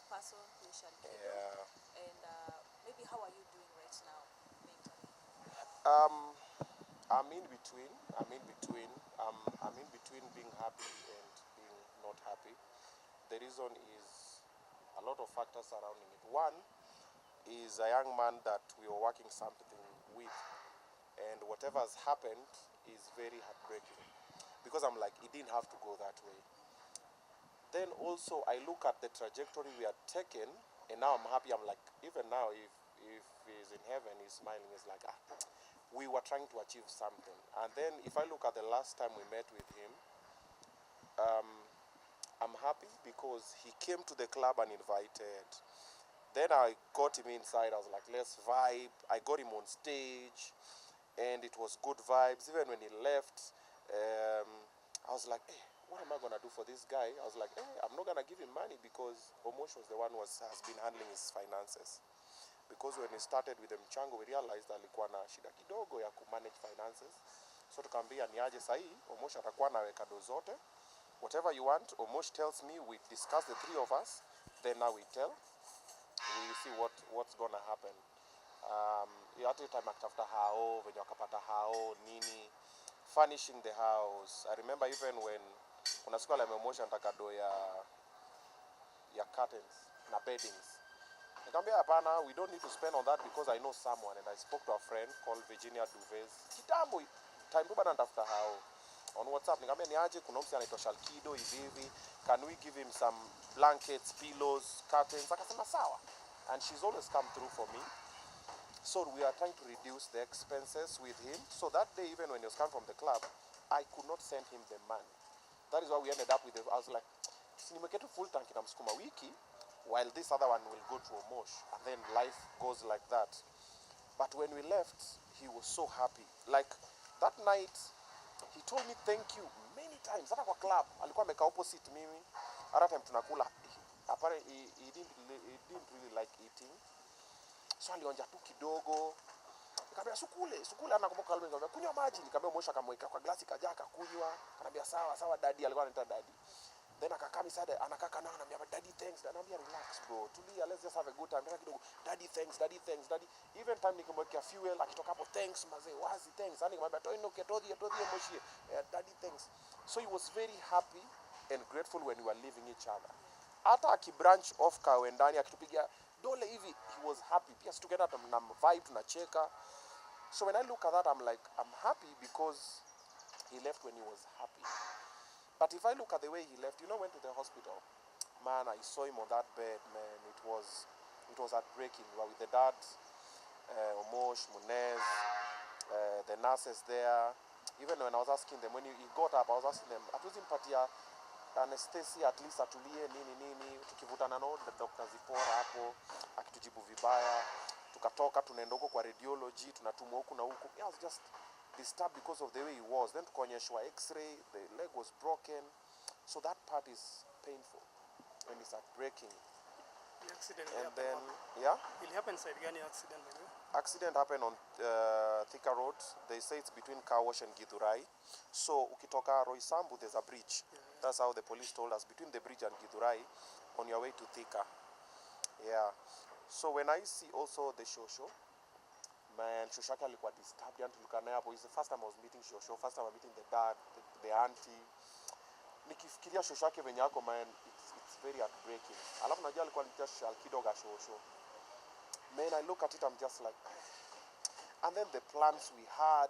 person who is Shalkido. Yeah. And maybe how are you doing right now mentally? I'm in between. I'm in between being happy and being not happy. The reason is a lot of factors surrounding it. One is a young man that we were working something with, and whatever has happened is very heartbreaking because I'm like, it didn't have to go that way. Then also I look at the trajectory we had taken, and now I'm happy. I'm like, even now, if he's in heaven, he's smiling. He's like, we were trying to achieve something. And then if I look at the last time we met with him, I'm happy because he came to the club and invited. Then I got him inside. I was like, let's vibe. I got him on stage, and it was good vibes. Even when he left, I was like, hey, what am I going to do for this guy? I was like, hey, I'm not going to give him money because Omosh was the one who has been handling his finances. Because when we started with the mchango, we realized alikuwa na shida kidogo ya manage finances. So tukaambia ni aje sahi, Omosh atakuwa naweka do zote. Whatever you want, Omosh tells me, we discuss the three of us, then now we tell. We see what's going to happen. Hata time akitafuta hao, venye wakapata hao, nini, furnishing the house. I remember even when kuna siku alimemosha nataka do ya curtains na beddings. Nikamwambia hapana, we don't need to spend on that because I know someone, and I spoke to a friend called Virginia Duves. Kitambo time tu bana natafuta hao on WhatsApp. Nikamwambia ni aje, kuna mtu anaitwa Shalkido hivi, can we give him some blankets, pillows, curtains? Akasema sawa, and she's always come through for me. So we are trying to reduce the expenses with him. So that day, even when he was coming from the club, I could not send him the money. That is why we ended up with I was like, sinimeke tu full tank na msukuma wiki, while this other one will go to Omosh, and then life goes like that. But when we left, he was so happy. Like that night, he told me thank you many times. Hata kwa club, alikuwa ameka opposite mimi. Hata time tunakula, apparently he didn't really like eating. So alionja tu kidogo. Nikamwambia sukule anakumbuka alikuwa ananiambia kunywa maji, nikamwambia Mosha akamweka kwa glasi kaja akakunywa. Ananiambia sawa daddy, alikuwa anaita daddy. Then akakaa misada anakaka nao ananiambia daddy thanks, ananiambia relax bro, tulia, let's just have a good time. Tena kidogo daddy thanks. Even time nikimwekea fuel akitoka hapo thanks mazee, wazi thanks. Ani nikamwambia toinoke todhie Moshi, daddy thanks. So he was very happy and grateful when we were leaving each other. Hata akibranch off kawendani akitupigia dole hivi, he was happy. Pia together na vibe tunacheka. So when I look at that, I'm like, I'm happy because he left when he was happy. But if I look at the way he left, went to the hospital, man, I saw him on that bed, man. It was heartbreaking. We were with the dad, Omosh, Munez, the nurses there. Even when I was asking them, when he got up, I was asking them, atuzimpatia anesthesia at least atulie nini, tukivutana no the doctor zipora hapo, akitujibu vibaya, tukatoka tunaenda huko kwa radiology, tunatumwa huku na huku. I was just disturbed because of the way he was. Then tukaonyeshwa x-ray, the leg was broken. So that part is painful and it's heartbreaking. The accident and then it happened side gani accident by the way? Accident happened on Thika Road. They say it's between Car Wash and Githurai. So ukitoka Roysambu, there's a bridge. Yeah. That's how the police told us, between the bridge and Githurai on your way to Thika. Yeah. So when I see also the Shosho, man, Shoshake alikuwa disturbed and tulikana hapo. It's the first time I was meeting Shosho, first time I'm meeting the dad, the auntie. Nikifikiria Shoshake venye yako, man, it's very heartbreaking. Alafu najua alikuwa anaita Shalkido ga Shosho. Man, I look at it, I'm just like, and then the plans we had.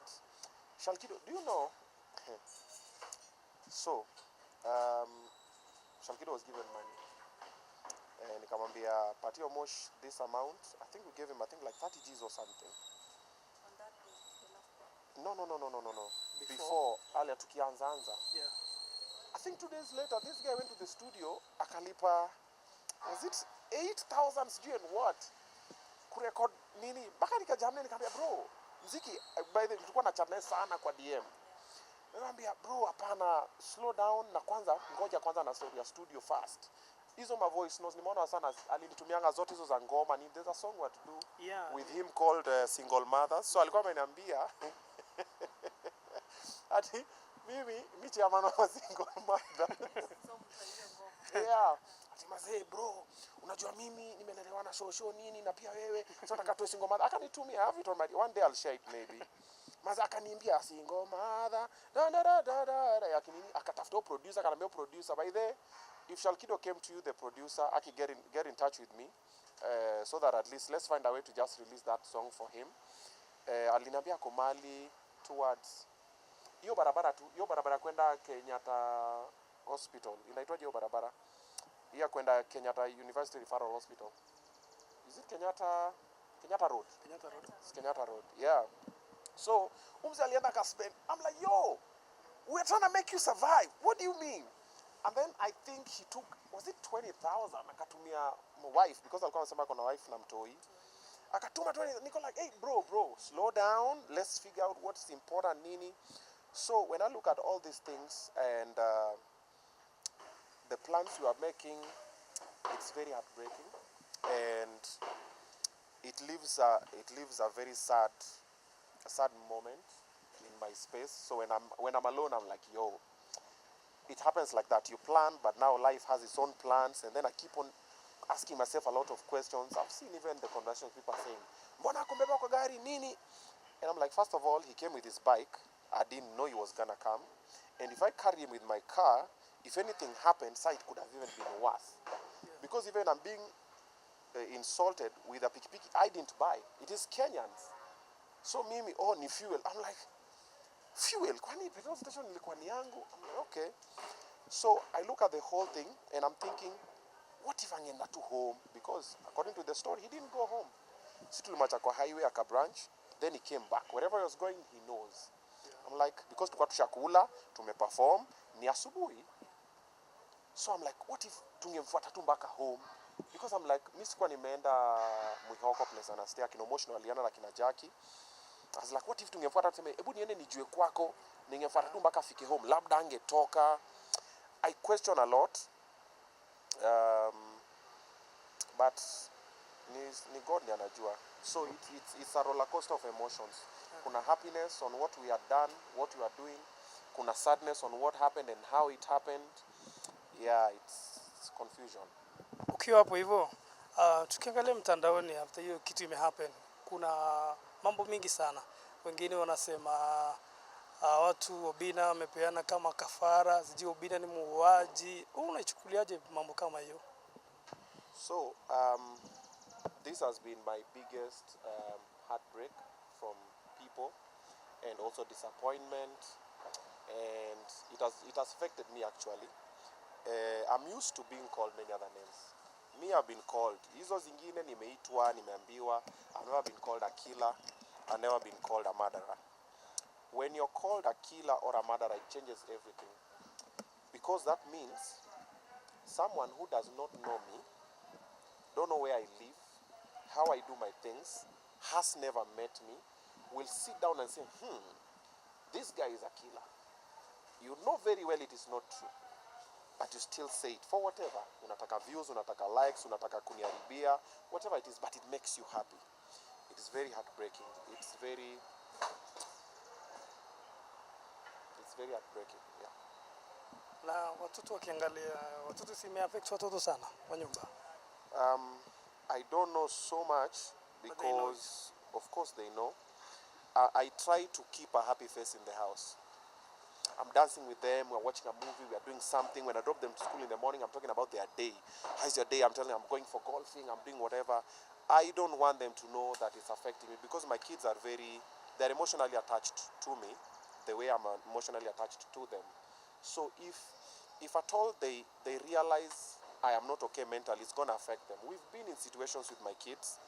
Shalkido, do you know? So, Shalkido was given money. And nikamwambia patia Omosh this amount. I think we gave him, like 30 G's or something. On that day, the last day? No. Before earlier tukianza. Yeah. I think 2 days later, this guy went to the studio, akalipa, was it 8,000 sijui and what? Kurecord nini? Baka nikajamia nikamwambia bro, muziki by the way tulikuwa na chat sana kwa DM. Nikamwambia bro, hapana, slow down na ngoja kwanza na story ya studio first. Hizo ma voice notes nimeona sana alinitumianga zote hizo za ngoma. There's a song what to do with him called Single Mothers. So alikuwa ameniambia ati mimi chairman wa Single Mother. So Yeah. Ati mazee bro, unajua mimi nimelelewa na shosho nini na pia wewe, so nataka tuwe single mother. Akanitumia, I have it on my, one day I'll share it maybe. Maza akaniambia single mother, akatafuta producer, akaniambia producer, by the if Shalkido came to you, the producer, aki get in touch with me, so that at least let's find a way to just release that song for him. Aliniambia komali towards hiyo barabara kwenda Kenyatta Hospital. Inaitwaje hiyo barabara? Hiyo kwenda Kenyatta University Referral Hospital. Is it Kenyatta Road? Kenyatta Road. It's Kenyatta Road. Yeah. So, umzi alienda ka spend. I'm like, yo, we're trying to make you survive. What do you mean? And then I think he took, was it 20,000? Akatumia my wife, because alikuwa anasema kuna wife na mtoi. Akatuma 20,000. Niko like, hey, bro, slow down. Let's figure out what's important, nini. So, when I look at all these things and the plans you are making, it's very heartbreaking. And it leaves a very sad moment in my space. So when I'm alone, I'm like, yo, it happens like that. You plan, but now life has its own plans, and then I keep on asking myself a lot of questions. I've seen even the conversations people are saying, mbona kumbeba kwa gari nini? And I'm like, first of all, he came with his bike. I didn't know he was gonna come. And if I carry him with my car, if anything happened, it could have even been worse. Because even I'm being insulted with a pikipiki I didn't buy. It is Kenyans. So mimi, oh, ni fuel. I'm like, fuel? Kwani petrol station ilikuwa ni yangu? I'm like, okay. So I look at the whole thing and I'm thinking, what if angeenda to home? Because according to the story, he didn't go home. Si tulimacha kwa highway aka branch, then he came back. Wherever he was going, he knows. I'm like, because tukua tushakula, tumeperform, ni asubuhi. So I'm like, what if tungemfuata tu mpaka home? Because I'm like, mimi sikuwa nimeenda Mwihoko place anastea kina emotional aliana na kina Jackie. I was like, what if tungemfuata tuseme, hebu niende nijue kwako, ningemfuata tu mpaka afike home, labda angetoka. I question a lot. But ni God ni anajua. So it's a roller coaster of emotions. Kuna happiness on what we had done, what we are doing. Kuna sadness on what happened and how it happened. Yeah, it's confusion. Ukiwa hapo hivyo, tukiangalia mtandaoni after hiyo kitu imehappen, kuna mambo mingi sana. Wengine wanasema watu Obinna wamepeana kama kafara, sijui Obinna ni muuaji. Unaichukuliaje mambo kama hiyo? So, this has been my biggest heartbreak from people and also disappointment, and it has affected me actually. I'm used to being called many other names. Me, I've been called. Hizo zingine nimeitwa, nimeambiwa. I've never been called a killer. I've never been called a murderer. When you're called a killer or a murderer, it changes everything. Because that means someone who does not know me, don't know where I live, how I do my things, has never met me, will sit down and say, this guy is a killer. You know very well it is not true. But you still say it for whatever. Unataka views, unataka likes, unataka kuniharibia, whatever it is, but it makes you happy. It is very heartbreaking. It's very heartbreaking, yeah. Na watoto wakiangalia, watoto simeaffect watoto sana kwa nyumba. I don't know so much because of course they know. I try to keep a happy face in the house. I'm dancing with them, we're watching a movie, we're doing something. When I drop them to school in the morning, I'm talking about their day. How's your day? I'm telling them I'm going for golfing, I'm doing whatever. I don't want them to know that it's affecting me because my kids are they're emotionally attached to me the way I'm emotionally attached to them. So if at all they realize I am not okay mentally, it's going to affect them. We've been in situations with my kids,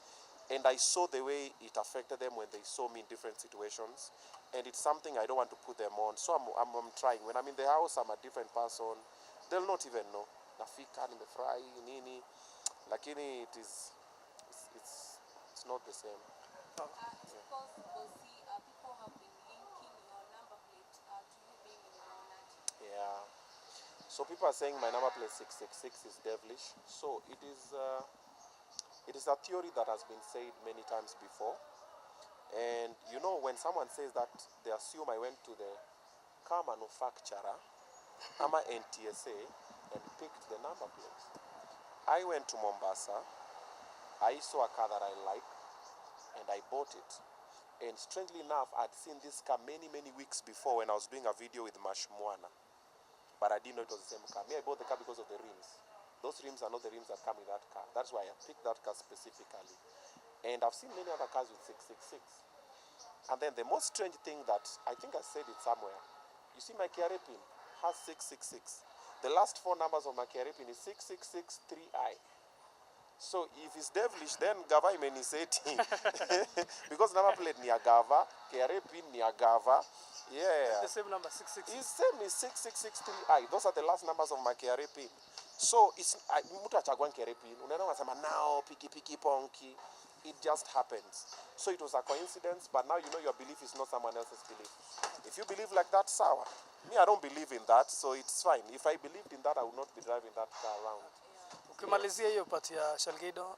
and I saw the way it affected them when they saw me in different situations. And it's something I don't want to put them on. So I'm trying. When I'm in the house, I'm a different person. They'll not even know. Nafika, nimefurahi, nini. Lakini it's not the same. It's because people have been linking your number plate to you being Illuminati. Yeah. So people are saying my number plate 666 is devilish. So it is a theory that has been said many times before. And you know, when someone says that, they assume I went to the car manufacturer, AMA NTSA, and picked the number plate. I went to Mombasa. I saw a car that I like, and I bought it. And strangely enough, I'd seen this car many weeks before when I was doing a video with Mashmwana. But I didn't know it was the same car. Me, I bought the car because of the rims. Those rims are not the rims that come with that car. That's why I picked that car specifically. And I've seen many other cars with 666. And then the most strange thing that, I think I said it somewhere, you see my KRA pin has 666. The last 4 numbers of my KRA pin is 6663I. So if it's devilish, then Gava imeniseti. Because number plate ni Agava, KRA pin ni Agava. Yeah. The same number, 66. It's same is 6663I. Those are the last numbers of my KRA pin. So it's mtu achagua KRA pin. Unaona unasema now piki ponki. It just happens. So it was a coincidence, but now you know your belief is not someone else's belief. If you believe like that, sour. Me, I don't believe in that, so it's fine. If I believed in that, I would not be driving that car around. Ukimalizia hiyo part ya Shalkido,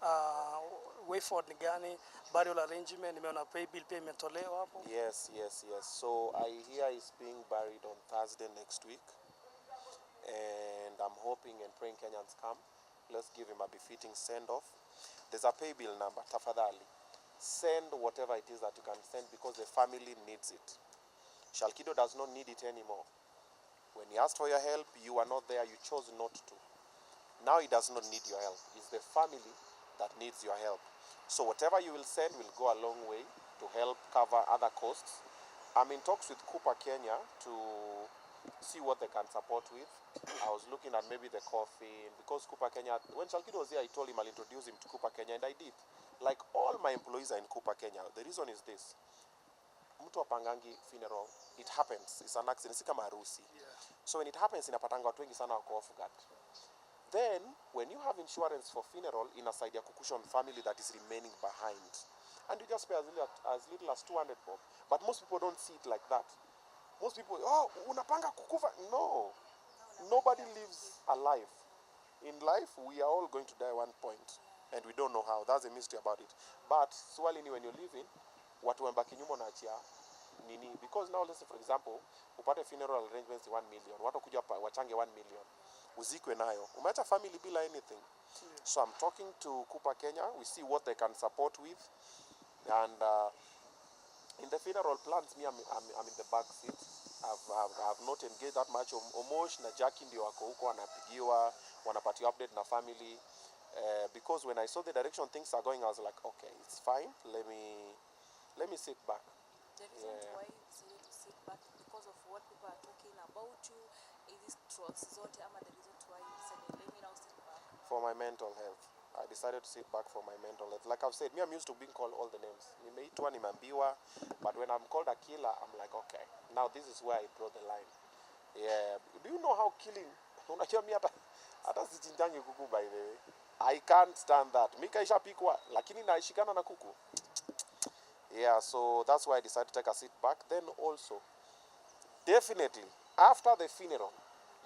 way forward ni gani? Burial arrangement, nimeona pay bill pia imetolewa hapo. Yes. So I hear he's being buried on Thursday next week. And I'm hoping and praying Kenyans come. Let's give him a befitting send-off. There's a pay bill number, tafadhali. Send whatever it is that you can send because the family needs it. Shalkido does not need it anymore. When he asked for your help, you were not there, you chose not to. Now he does not need your help. It's the family that needs your help. So whatever you will send will go a long way to help cover other costs. I'm in talks with Cooper Kenya to see what they can support with. I was looking at maybe the coffin, because Cooper Kenya, when Shalkido was here, I told him I'll introduce him to Cooper Kenya, and I did. Like all my employees are in Cooper Kenya. The reason is this. Mtu wapangangi funeral, it happens. It's an accident. It's kama harusi. So when it happens, inapatanga watu wengi sana wako off guard. Then, when you have insurance for funeral, inasaidia kucushion family that is remaining behind. And you just pay as little as 200 bob. But most people don't see it like that. Most people, oh, unapanga kukufa. No. Nobody lives alive. In life, we are all going to die at one point. And we don't know how. That's a mystery about it. But, swalini when you're living, watu wembaki nyuma unaachia nini? Because now, let's say, for example, upate funeral arrangements 1 million. Watu kuja wachange 1 million. Uzikwe nayo. Umeacha family bila anything. So I'm talking to Cooper Kenya. We see what they can support with. And in the funeral plans, me, I'm in the back seat. I've not engaged that much. Omosh na Jackie ndio wako huko wanapigiwa, wanapatiwa update na family. Because when I saw the direction things are going, I was like, okay, it's fine. Let me sit back. The reason why you decided to sit back because of what people are talking about you, is this trolls zote ama the reason why you decided let me now sit back? For my mental health. I decided to sit back for my mental health. Like I've said, me, I'm used to being called all the names. Nimeitwa, nimeambiwa, but when I'm called a killer, I'm like, okay, now this is where I draw the line. Yeah. Do you know how killing? Unajua mi hata sichinjangi kuku, by the way. I can't stand that. Mi kaisha pikwa, lakini naishikana na kuku. Yeah, so that's why I decided to take a sit back. Then also, definitely, after the funeral,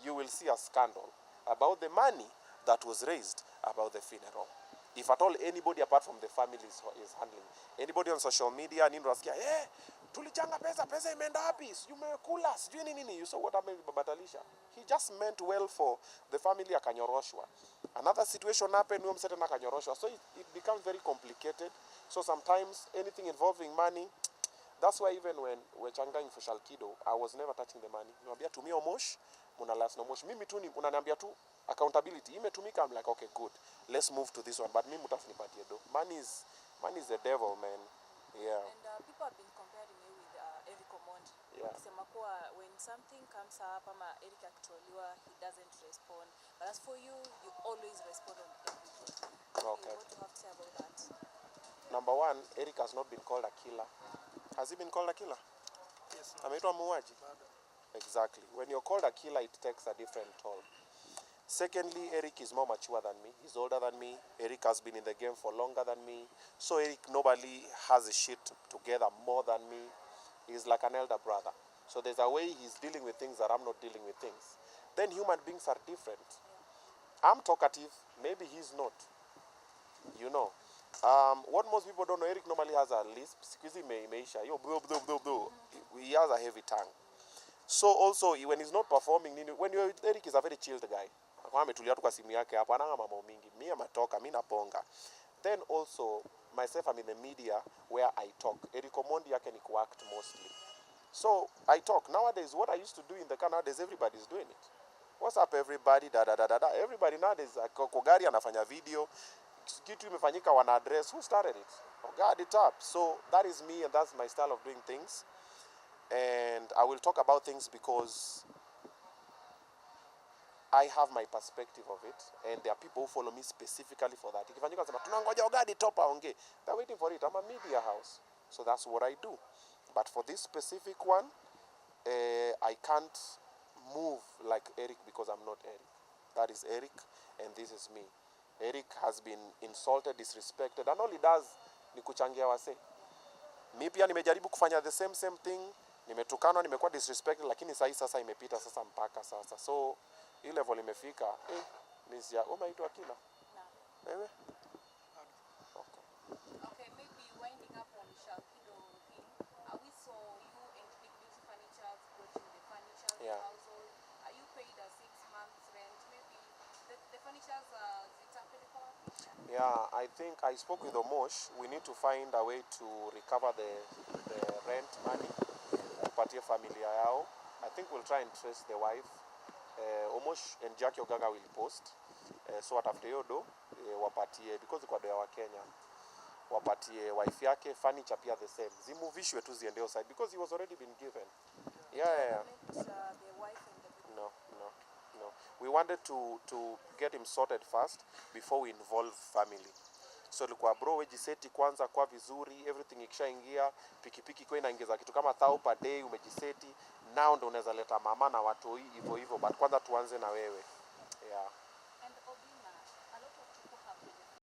you will see a scandal about the money that was raised about the funeral. If at all anybody apart from the family is handling, anybody on social media, nini unasikia, tulichanga pesa imeenda wapi? Sijui umekula, sijui nini. You saw what happened with Baba Talisha. He just meant well for the family, akanyoroshwa. Another situation happened, huyo msete akanyoroshwa. So it becomes very complicated. So sometimes anything involving money, that's why even when we're changang for Shalkido, I was never touching the money. Niambia tumia Omosh, muna last no Omosh. Mimi tu ni unaniambia tu accountability. Imetumika, I'm like, okay, good. Let's move to this one. But mimi mutafunipatie do. Money is the devil, man. Yeah. And people have been comparing me with Eric Omondi. Yeah. Wakisema kuwa when something comes up ama Eric akitoliwa, he doesn't respond. But as for you, you always respond on everything. Okay. What do you have to say about that? Number one, Eric has not been called a killer. Has he been called a killer? Yes. Ameitwa muuaji? Exactly. When you're called a killer, it takes a different toll. Secondly, Eric is more mature than me. He's older than me. Eric has been in the game for longer than me. So Eric nobody has his shit together more than me. He's like an elder brother. So there's a way he's dealing with things that I'm not dealing with things. Then human beings are different. I'm talkative. Maybe he's not. You know. What most people don't know, Eric normally has a lisp. He has a heavy tongue. So also, when he's not performing, when you're with Eric, he's a very chilled guy. Mama ametulia tu kwa simu yake hapo, ananga mambo mingi. Mimi amatoka, mimi naponga. Then also myself, I'm in the media where I talk. Eric Omondi yake ni kuact mostly. So I talk. Nowadays, what I used to do in the car, nowadays everybody's doing it. What's up everybody? Da da da da da. Everybody nowadays, Kogari anafanya video. Kitu imefanyika wana address. Who started it? God it up. So that is me, and that's my style of doing things. And I will talk about things because I have my perspective of it, and there are people who follow me specifically for that. Ikifanyika sema tunangoja God it up aongee. They're waiting for it. I'm a media house. So that's what I do. But for this specific one, I can't move like Eric because I'm not Eric. That is Eric, and this is me. Eric has been insulted, disrespected, and all he does ni kuchangia wase. Mi pia nimejaribu kufanya the same thing. Nimetukanwa, nimekuwa disrespected, lakini sasa imepita sasa mpaka sasa. So hii level imefika. Miss ya umeitwa Akila? Na. Wewe? Okay, maybe winding up on Shalkido thing. We saw you and Big Beauty Furniture brought in the furniture to the household. Are you paid a 6 months rent? Maybe the furnitures zitapelekwa wapi? Yeah, I think I spoke with Omosh. We need to find a way to recover the rent money. Kupatia familia yao. I think we'll try and trace the wife. Omosh and Jackie Ogaga will post. So atafute hiyo do wapatie, because kwa do ya wa Kenya. Wapatie wife yake furniture pia the same. Zimuvishwe tu ziende outside because he was already been given. Yeah. The wife and the baby. No. We wanted to get him sorted first before we involve family. So likuwa bro, wejiseti kwanza kwa vizuri, everything ikishaingia, pikipiki kwa inaingiza kitu kama 1000 per day, umejiseti, now ndo unaweza leta mama na watu hivyo, but kwanza tuanze na wewe. Yeah.